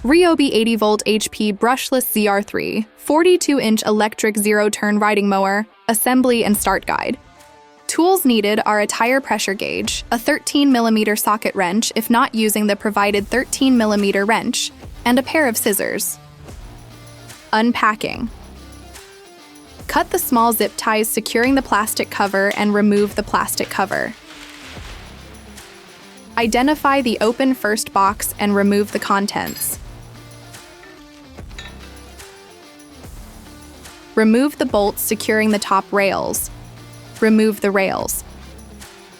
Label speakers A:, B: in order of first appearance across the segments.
A: RYOBI 80-volt HP Brushless ZR3, 42-inch electric zero-turn riding mower, assembly and start guide. Tools needed are a tire pressure gauge, a 13mm socket wrench if not using the provided 13mm wrench, and a pair of scissors. Unpacking. Cut the small zip ties securing the plastic cover and remove the plastic cover. Identify the open first box and remove the contents. Remove the bolts securing the top rails. Remove the rails.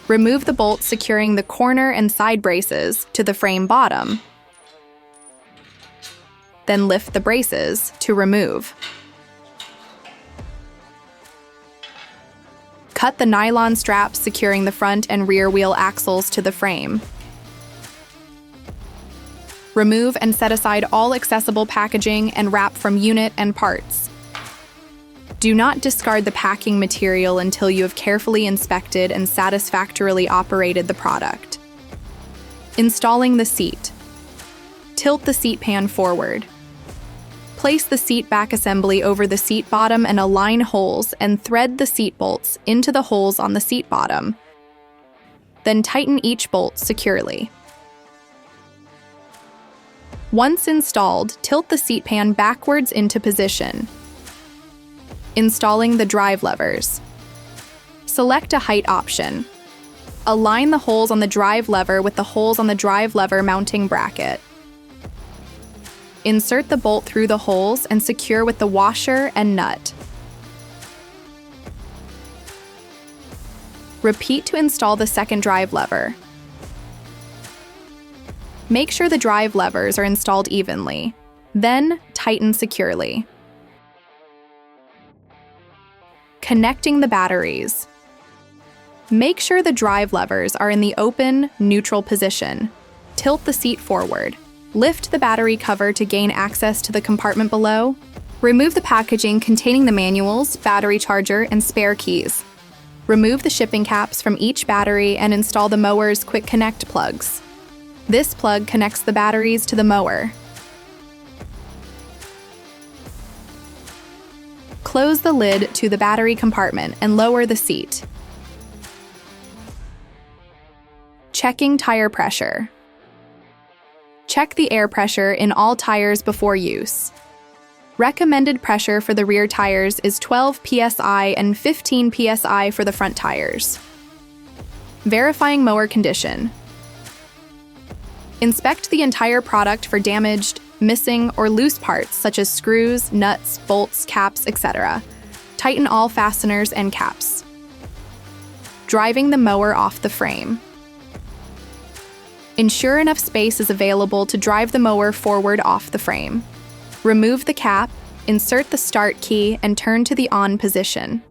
A: Remove the bolts securing the corner and side braces to the frame bottom. Then lift the braces to remove. Cut the nylon straps securing the front and rear wheel axles to the frame. Remove and set aside all accessible packaging and wrap from unit and parts. Do not discard the packing material until you have carefully inspected and satisfactorily operated the product. Installing the seat. Tilt the seat pan forward. Place the seat back assembly over the seat bottom and align holes and thread the seat bolts into the holes on the seat bottom. Then tighten each bolt securely. Once installed, tilt the seat pan backwards into position. Installing the drive levers. Select a height option. Align the holes on the drive lever with the holes on the drive lever mounting bracket. Insert the bolt through the holes and secure with the washer and nut. Repeat to install the second drive lever. Make sure the drive levers are installed evenly. Then tighten securely. Connecting the batteries. Make sure the drive levers are in the open, neutral position. Tilt the seat forward. Lift the battery cover to gain access to the compartment below. Remove the packaging containing the manuals, battery charger, and spare keys. Remove the shipping caps from each battery and install the mower's quick connect plugs. This plug connects the batteries to the mower. Close the lid to the battery compartment and lower the seat. Checking tire pressure. Check the air pressure in all tires before use. Recommended pressure for the rear tires is 12 psi and 15 psi for the front tires. Verifying mower condition. Inspect the entire product for damaged, missing, or loose parts such as screws, nuts, bolts, caps, etc. Tighten all fasteners and caps. Driving the mower off the frame. Ensure enough space is available to drive the mower forward off the frame. Remove the cap, insert the start key, and turn to the on position.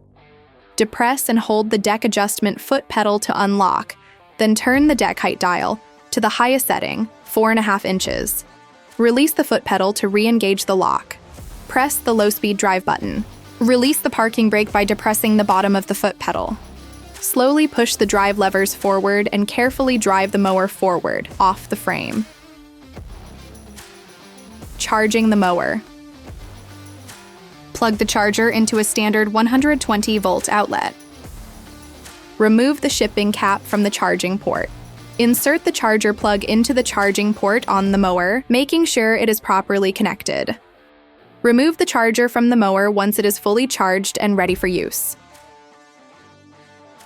A: Depress and hold the deck adjustment foot pedal to unlock, then turn the deck height dial to the highest setting, 4.5 inches. Release the foot pedal to re-engage the lock. Press the low-speed drive button. Release the parking brake by depressing the bottom of the foot pedal. Slowly push the drive levers forward and carefully drive the mower forward, off the frame. Charging the mower. Plug the charger into a standard 120-volt outlet. Remove the shipping cap from the charging port. Insert the charger plug into the charging port on the mower, making sure it is properly connected. Remove the charger from the mower once it is fully charged and ready for use.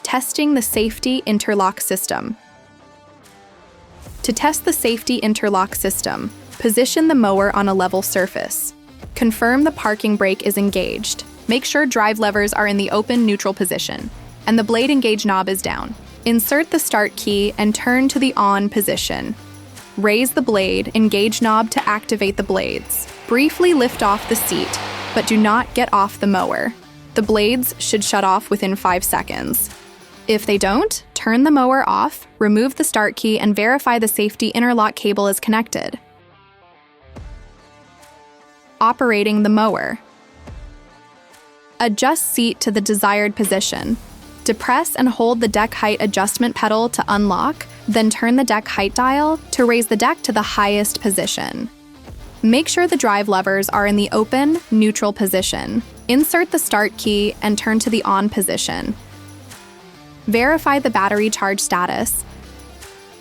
A: Testing the safety interlock system. To test the safety interlock system, position the mower on a level surface. Confirm the parking brake is engaged. Make sure drive levers are in the open neutral position, and the blade engage knob is down. Insert the start key and turn to the on position. Raise the blade engage knob to activate the blades. Briefly lift off the seat, but do not get off the mower. The blades should shut off within 5 seconds. If they don't, turn the mower off, remove the start key, and verify the safety interlock cable is connected. Operating the mower. Adjust seat to the desired position. Depress and hold the deck height adjustment pedal to unlock, then turn the deck height dial to raise the deck to the highest position. Make sure the drive levers are in the open, neutral position. Insert the start key and turn to the on position. Verify the battery charge status.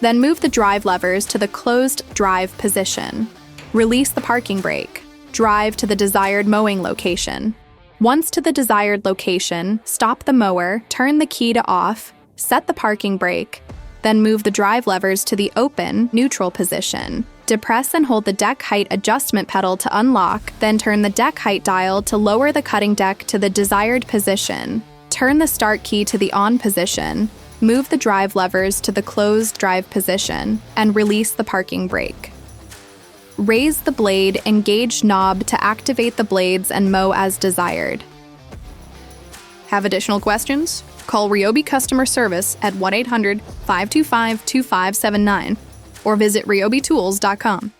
A: Then move the drive levers to the closed drive position. Release the parking brake. Drive to the desired mowing location. Once to the desired location, stop the mower, turn the key to off, set the parking brake, then move the drive levers to the open, neutral position. Depress and hold the deck height adjustment pedal to unlock, then turn the deck height dial to lower the cutting deck to the desired position. Turn the start key to the on position, move the drive levers to the closed drive position, and release the parking brake. Raise the blade engaged knob to activate the blades and mow as desired. Have additional questions? Call RYOBI customer service at 1-800-525-2579 or visit ryobitools.com.